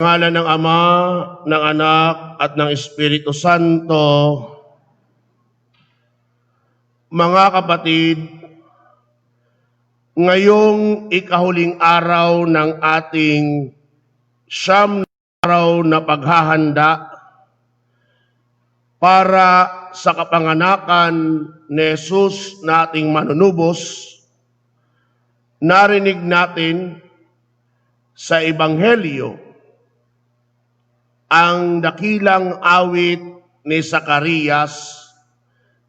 Ngalan ng Ama, ng Anak, at ng Espiritu Santo. Mga kapatid, ngayong ikahuling araw ng ating siyam na araw na paghahanda para sa kapanganakan ni Jesus na ating manunubos, narinig natin sa Ebanghelyo ang dakilang awit ni Zacarias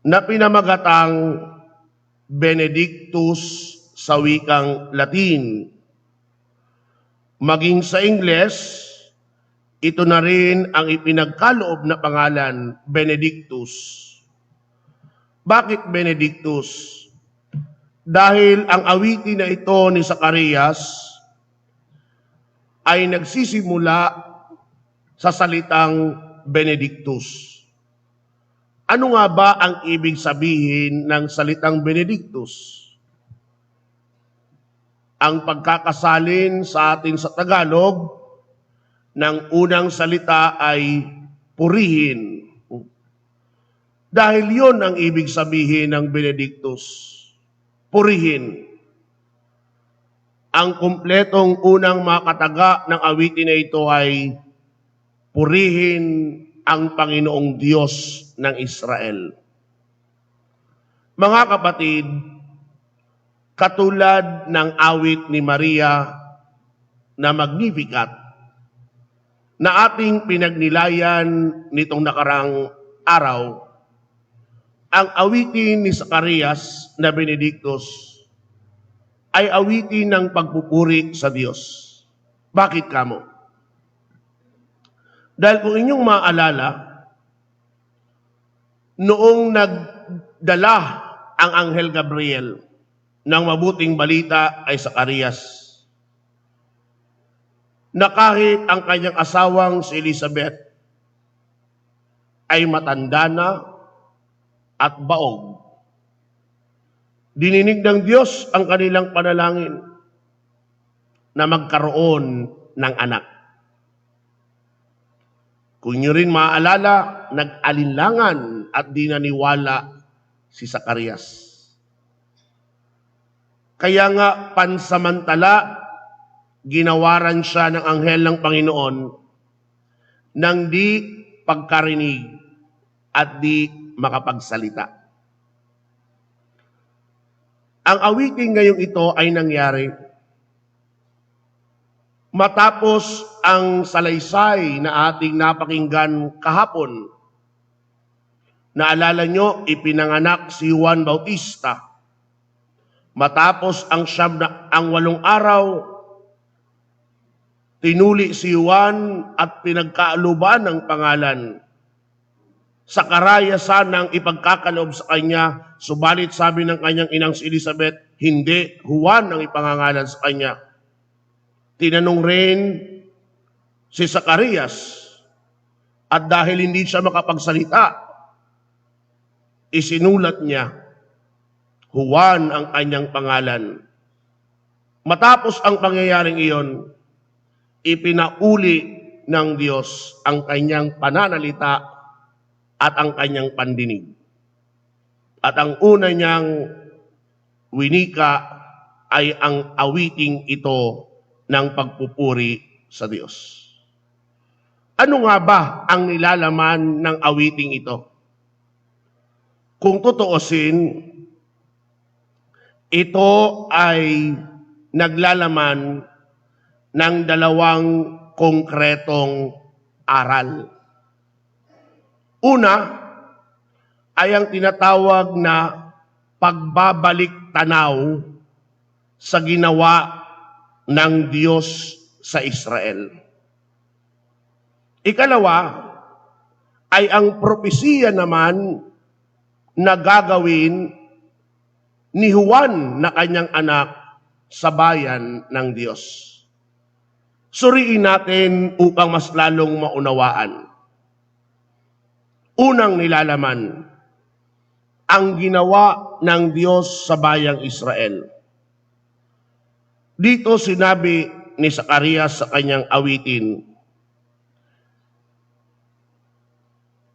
na pinamagatang Benedictus sa wikang Latin. Maging sa Ingles, ito na rin ang ipinagkaloob na pangalan, Benedictus. Bakit Benedictus? Dahil ang awitin na ito ni Zacarias ay nagsisimula sa salitang Benedictus. Ano nga ba ang ibig sabihin ng salitang Benedictus? Ang pagkakasalin sa atin sa Tagalog ng unang salita ay purihin. Dahil yon ang ibig sabihin ng Benedictus. Purihin. Ang kumpletong unang makataga ng awitin na ito ay purihin ang Panginoong Diyos ng Israel. Mga kapatid, katulad ng awit ni Maria na Magnificat, na ating pinagnilayan nitong nakarang araw, ang awitin ni Zacarias na Benedictus ay awitin ng pagpupuri sa Diyos. Bakit kamo? Dahil kung inyong maalala, noong nagdala ang Anghel Gabriel ng mabuting balita ay Zacarias, na kahit ang kanyang asawang si Elizabeth ay matanda na at baog, dininig ng Diyos ang kanilang panalangin na magkaroon ng anak. Kung nyo rin maaalala, nag-alinlangan at di naniwala si Zacarias. Kaya nga pansamantala, ginawaran siya ng anghel ng Panginoon ng di pagkarinig at di makapagsalita. Ang awitin ngayong ito ay nangyari matapos ang salaysay na ating napakinggan kahapon. Naalala nyo, ipinanganak si Juan Bautista. Matapos ang 8 araw, tinuli si Juan at pinagkaaluban ng pangalan. Zacariasan ang ipagkakaloob sa kanya, subalit sabi ng kanyang inang si Elizabeth, hindi, Juan ang ipangangalan sa kanya. Tinanong rin si Zacarias at dahil hindi siya makapagsalita, isinulat niya, Juan ang kanyang pangalan. Matapos ang pangyayaring iyon, ipinauli ng Diyos ang kanyang pananalita at ang kanyang pandinig. At ang una niyang winika ay ang awiting ito ng pagpupuri sa Diyos. Ano nga ba ang nilalaman ng awiting ito? Kung tutuusin, ito ay naglalaman ng 2 konkretong aral. Una ay ang tinatawag na pagbabalik tanaw sa ginawa ng Diyos sa Israel. Ikalawa ay ang propesiya naman na gagawin ni Juan na kanyang anak sa bayan ng Diyos. Suriin natin upang mas lalong maunawaan. Unang nilalaman, ang ginawa ng Diyos sa bayang Israel. Dito sinabi ni Zacarias sa kanyang awitin,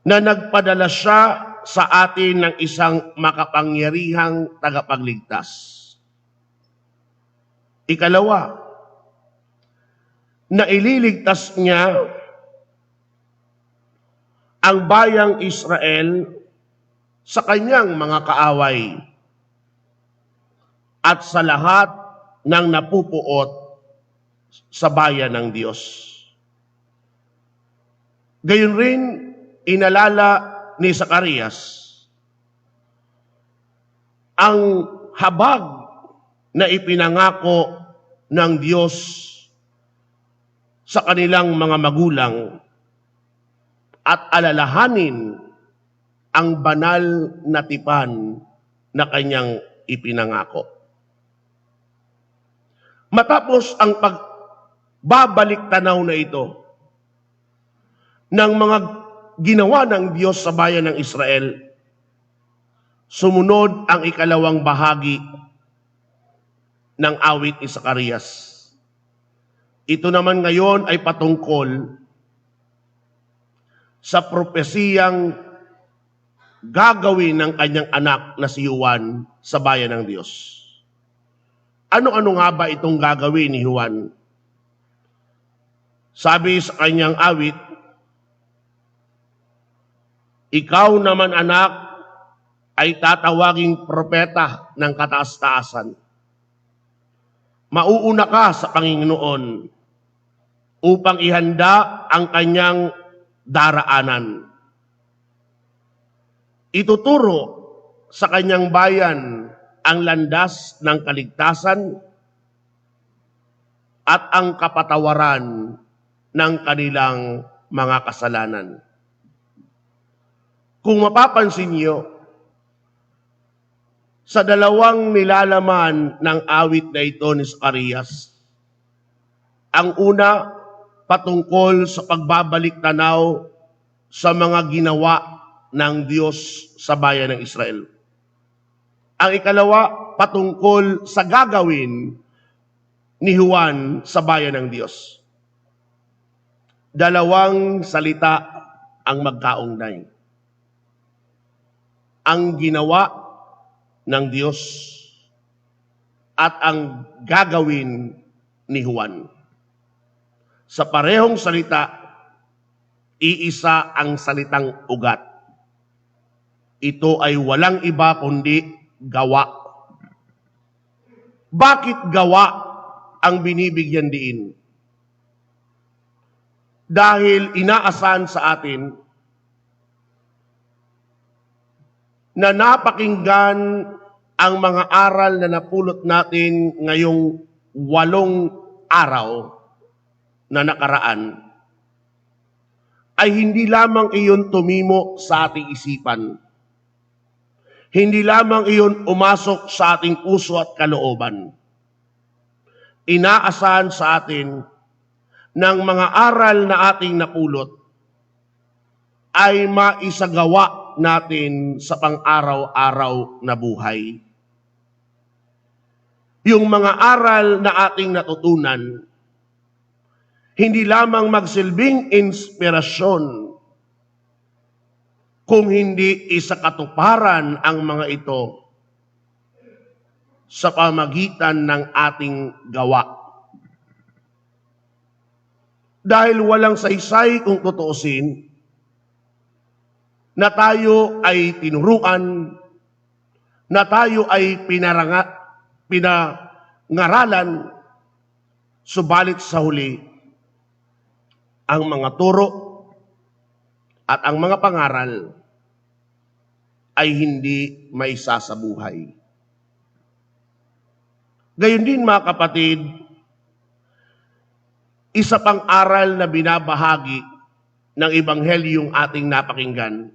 na nagpadala siya sa atin ng isang makapangyarihang tagapagligtas. Ikalawa, na ililigtas niya ang bayang Israel sa kanyang mga kaaway at sa lahat ng napupuot sa bayan ng Diyos. Gayon rin, inalala ni Zacarias ang habag na ipinangako ng Diyos sa kanilang mga magulang at alalahanin ang banal na tipan na kanyang ipinangako. Matapos ang pagbabalik tanaw na ito ng mga ginawa ng Diyos sa bayan ng Israel, sumunod ang ikalawang bahagi ng awit ni Zacarias. Ito naman ngayon ay patungkol sa propesiyang gagawin ng kanyang anak na si Juan sa bayan ng Diyos. Ano-ano nga ba itong gagawin ni Juan? Sabi sa kanyang awit, ikaw naman anak ay tatawaging propeta ng kataas-taasan. Mauuna ka sa Panginoon upang ihanda ang kanyang daraanan. Ituturo sa kanyang bayan ang landas ng kaligtasan at ang kapatawaran ng kanilang mga kasalanan. Kung mapapansin niyo, sa dalawang nilalaman ng awit na ito ni Zacarias, ang una, patungkol sa pagbabalik tanaw sa mga ginawa ng Diyos sa bayan ng Israel. Ang ikalawa, patungkol sa gagawin ni Juan sa bayan ng Diyos. Dalawang salita ang magkaungnay. Ang ginawa ng Diyos at ang gagawin ni Juan. Sa parehong salita, iisa ang salitang ugat. Ito ay walang iba kundi gawa. Bakit gawa ang binibigyan diin? Dahil inaasahan sa atin na napakinggan ang mga aral na napulot natin ngayong 8 araw na nakaraan, ay hindi lamang iyon tumimo sa ating isipan. Hindi lamang iyon umasok sa ating puso at kalooban. Inaasahan sa atin ng mga aral na ating napulot ay maisagawa natin sa pang-araw-araw na buhay. Yung mga aral na ating natutunan, hindi lamang magsilbing inspirasyon, kung hindi isakatuparan ang mga ito sa pamagitan ng ating gawa. Dahil walang saysay kung tutuusin, na tayo ay tinuruan, na tayo ay pinangaralan, subalit sa huli, ang mga turo at ang mga pangaral ay hindi maisasabuhay. Gayon din mga kapatid, isa pang aral na binabahagi ng Ebanghelyong ating napakinggan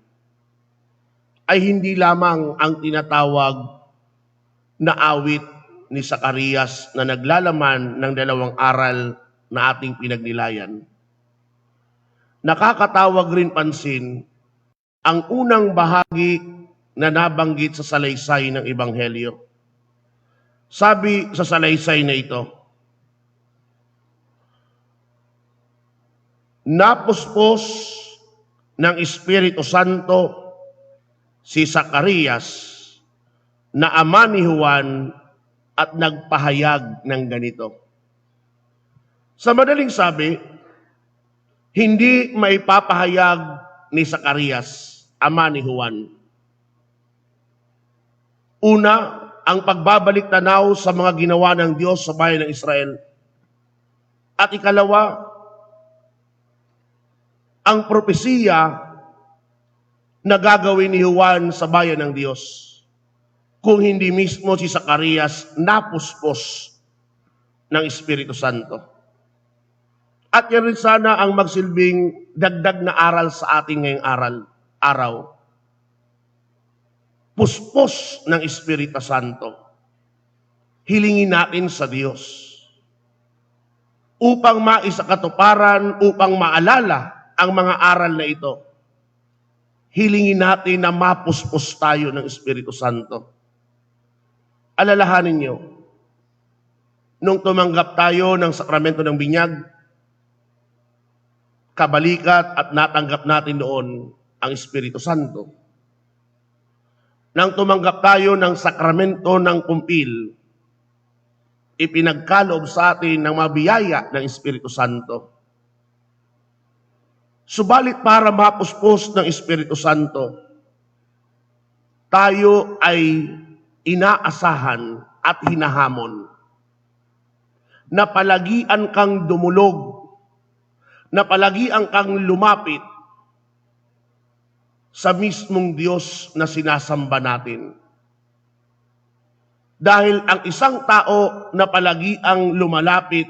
ay hindi lamang ang tinatawag na awit ni Zacarias na naglalaman ng 2 aral na ating pinagnilayan. Nakakatawag rin pansin ang unang bahagi na nabanggit sa salaysay ng Ebanghelyo. Sabi sa salaysay na ito, napuspos ng Espiritu Santo si Zacarias na ama ni Juan at nagpahayag ng ganito. Sa madaling sabi, hindi maipapahayag ni Zacarias, ama ni Juan. Una, ang pagbabalik tanaw sa mga ginawa ng Diyos sa bayan ng Israel. At ikalawa, ang propesiya na gagawin ni Juan sa bayan ng Diyos. Kung hindi mismo si Zacarias napuspos ng Espiritu Santo. At yan rin sana ang magsilbing dagdag na aral sa ating ngayong araw. Puspos ng Espiritu Santo. Hilingin natin sa Diyos. Upang maisakatuparan, upang maalala ang mga aral na ito. Hilingin natin na mapuspos tayo ng Espiritu Santo. Alalahanin niyo, nung tumanggap tayo ng sakramento ng binyag, kabalikat at natanggap natin doon ang Espiritu Santo. Nang tumanggap tayo ng sakramento ng kumpil, ipinagkaloob sa atin ng mabiyaya ng Espiritu Santo. Subalit para mapuspos ng Espiritu Santo, tayo ay inaasahan at hinahamon na palagian kang dumulog, na palagian kang lumapit sa mismong Diyos na sinasamba natin. Dahil ang isang tao na palagiang lumalapit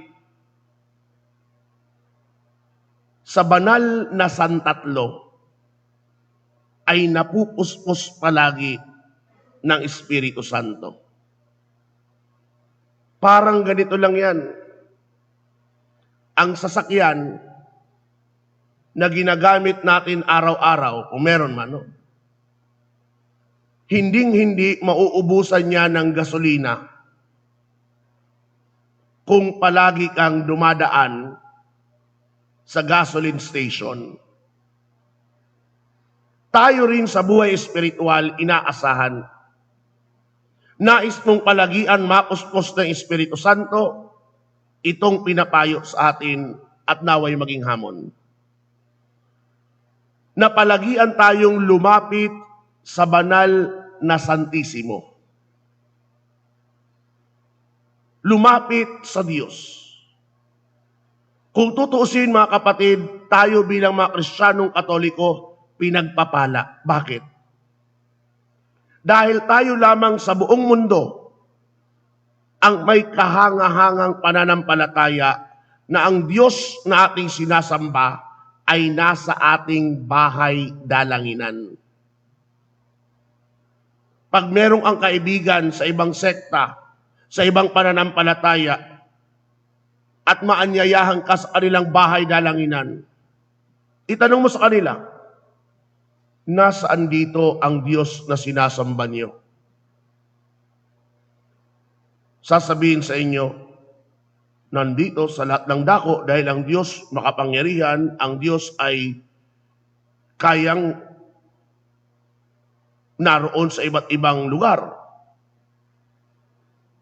sa banal na santatlo ay napupuspos palagi ng Espiritu Santo. Parang ganito lang yan. Ang sasakyan na ginagamit natin araw-araw, kung meron man, no? Hinding-hindi mauubusan niya ng gasolina kung palagi kang dumadaan sa gasoline station. Tayo rin sa buhay espiritual inaasahan. Nais mong palagian mapuspos ng Espiritu Santo, itong pinapayo sa atin at naway maging hamon. Napalagian tayong lumapit sa banal na Santisimo. Lumapit sa Diyos. Kung tutuusin mga kapatid, tayo bilang mga Kristiyanong Katoliko, pinagpapala. Bakit? Dahil tayo lamang sa buong mundo ang may kahangahangang pananampalataya na ang Diyos na ating sinasamba ay nasa ating bahay dalanginan. Pag merong ang kaibigan sa ibang sekta, sa ibang pananampalataya, at maanyayahan ka sa kanilang bahay dalanginan, itanong mo sa kanila, nasaan dito ang Diyos na sinasamba niyo? Sasabihin sa inyo, nandito sa lahat ng dako dahil ang Diyos makapangyarihan, ang Diyos ay kayang naroon sa iba't ibang lugar.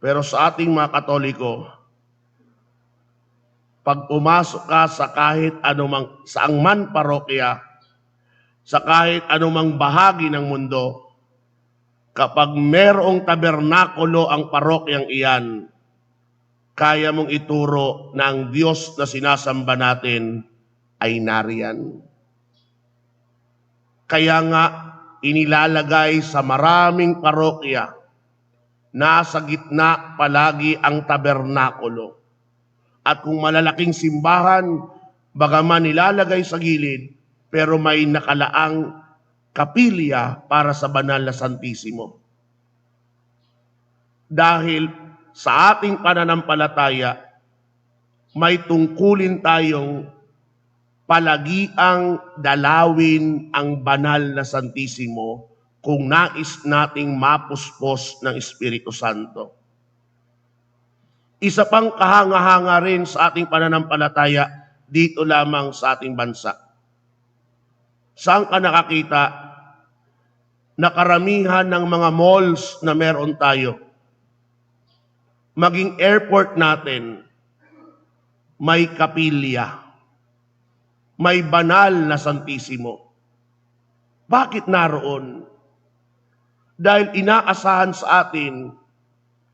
Pero sa ating mga Katoliko, pag pumasok ka sa kahit anumang saang man parokya, sa kahit anumang bahagi ng mundo, kapag merong tabernakulo ang parokyang iyan, kaya mong ituro na ang Diyos na sinasamba natin ay nariyan. Kaya nga, inilalagay sa maraming parokya, nasa gitna palagi ang tabernakulo. At kung malalaking simbahan, bagaman nilalagay sa gilid, pero may nakalaang kapilya para sa banal na Santisimo. Dahil sa ating pananampalataya, may tungkulin tayong palagiang dalawin ang banal na Santisimo kung nais nating mapuspos ng Espiritu Santo. Isa pang kahanga-hanga rin sa ating pananampalataya dito lamang sa ating bansa. Saan ka nakakita na karamihan ng mga malls na meron tayo, maging airport natin, may kapilya, may banal na Santisimo? Bakit naroon? Dahil inaasahan sa atin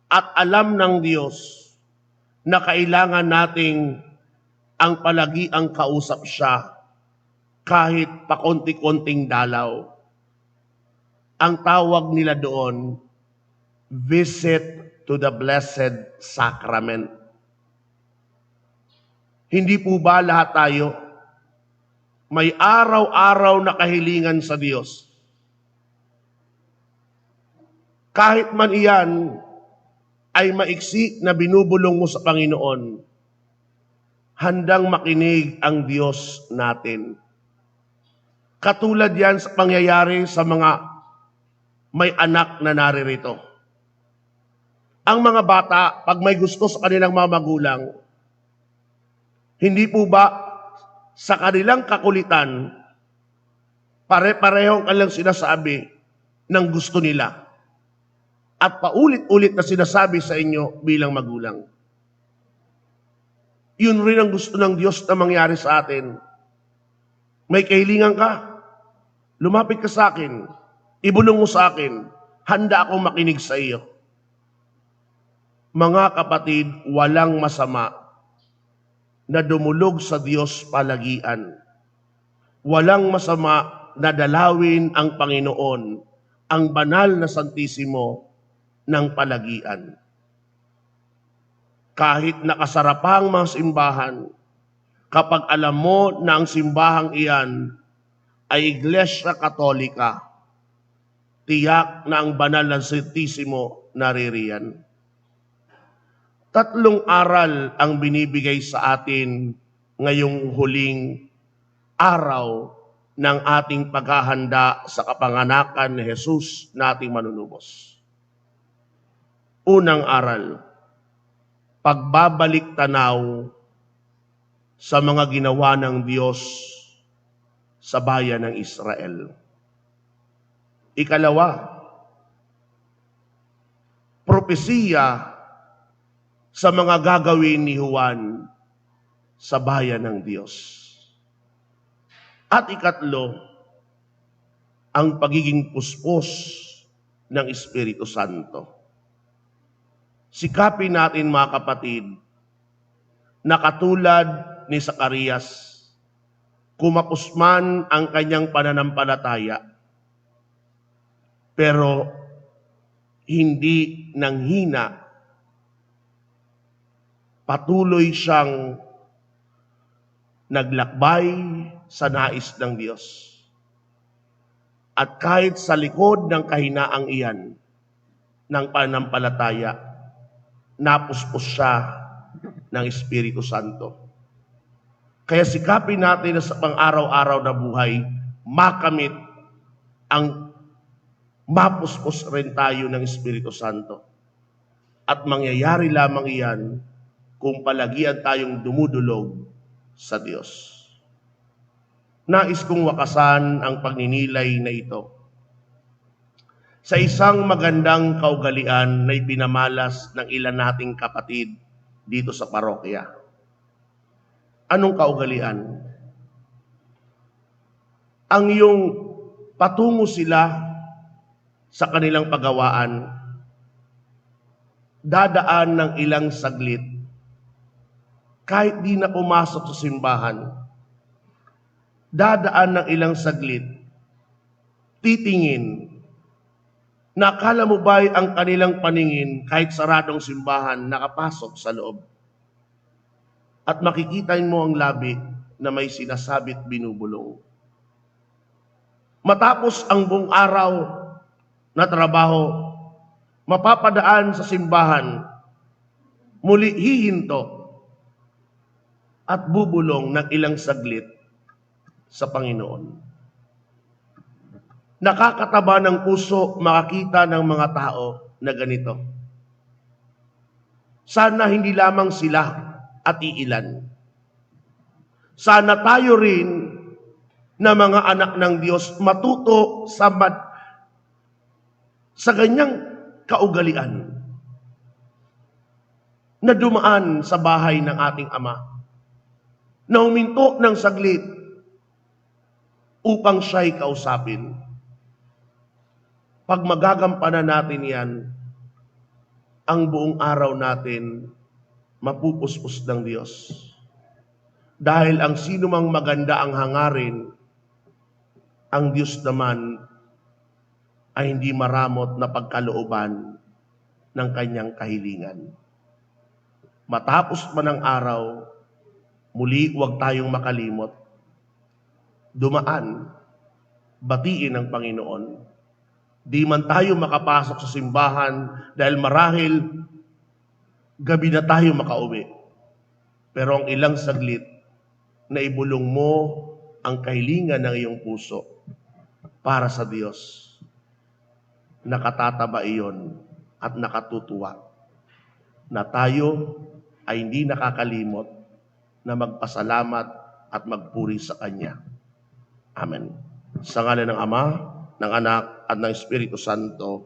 at alam ng Diyos na kailangan nating ang palagiang kausap siya kahit pakonti-konting dalaw. Ang tawag nila doon, visit to the Blessed Sacrament. Hindi po ba lahat tayo may araw-araw na kahilingan sa Diyos? Kahit man iyan ay maiksi na binubulong mo sa Panginoon, handang makinig ang Diyos natin. Katulad yan sa pangyayari sa mga may anak na naririto. Ang mga bata, pag may gusto sa kanilang mga magulang, hindi po ba sa kanilang kakulitan, pare-parehong kanilang sinasabi ng gusto nila at paulit-ulit na sinasabi sa inyo bilang magulang? Yun rin ang gusto ng Diyos na mangyari sa atin. May kahilingan ka, lumapit ka sa akin, ibulong mo sa akin, handa akong makinig sa iyo. Mga kapatid, walang masama na dumulog sa Diyos palagian. Walang masama na dalawin ang Panginoon, ang banal na Santisimo ng palagian. Kahit nakasarapang mga simbahan, kapag alam mo na ang simbahang iyan ay Iglesia Katolika, tiyak na ang banal na Santisimo naririyan. 3 aral ang binibigay sa atin ngayong huling araw ng ating paghahanda sa kapanganakan ni Jesus na ating manunubos. Unang aral, pagbabalik tanaw sa mga ginawa ng Diyos sa bayan ng Israel. Ikalawa, propesiya sa mga gagawin ni Juan sa bayan ng Diyos. At ikatlo, ang pagiging puspos ng Espiritu Santo. Sikapin natin mga kapatid, na katulad ni Zacarias, kumapos man ang kanyang pananampalataya, pero hindi nanghina. Patuloy siyang naglakbay sa nais ng Diyos. At kahit sa likod ng kahinaang iyan ng pananampalataya, napuspos siya ng Espiritu Santo. Kaya sikapin natin na sa pang-araw-araw na buhay, makamit ang mapuspos rin tayo ng Espiritu Santo. At mangyayari lamang iyan kung palagian tayong dumudulog sa Diyos. Nais kong wakasan ang pagninilay na ito sa isang magandang kaugalian na ipinamalas ng ilan nating kapatid dito sa parokya. Anong kaugalian? Ang iyong patungo sila sa kanilang pagawaan, dadaan ng ilang saglit, kahit di na pumasok sa simbahan, dadaan ng ilang saglit, titingin, nakala mo ba'y ang kanilang paningin kahit saradong simbahan nakapasok sa loob? At makikita mo ang labi na may sinasabit binubulong. Matapos ang buong araw na trabaho, mapapadaan sa simbahan, muli hihinto at bubulong ng ilang saglit sa Panginoon. Nakakataba ng puso makakita ng mga tao na ganito. Sana hindi lamang sila at iilan. Sana tayo rin na mga anak ng Diyos matuto sa ganyang kaugalian na dumaan sa bahay ng ating Ama, na huminto ng saglit upang siya'y kausapin. Pag magagampanan natin yan, ang buong araw natin mapupuspos ng Diyos. Dahil ang sino mang maganda ang hangarin, ang Diyos naman ay hindi maramot na pagkalooban ng kanyang kahilingan. Matapos man ang araw, muli huwag tayong makalimot. Dumaan, batiin ang Panginoon. Di man tayo makapasok sa simbahan dahil marahil gabi na tayo makauwi. Pero ang ilang saglit na ibulong mo ang kahilingan ng iyong puso para sa Diyos, nakatataba iyon at nakatutuwa na tayo ay hindi nakakalimot na magpasalamat at magpuri sa Kanya. Amen. Sa ngalan ng Ama, ng Anak, at ng Espiritu Santo.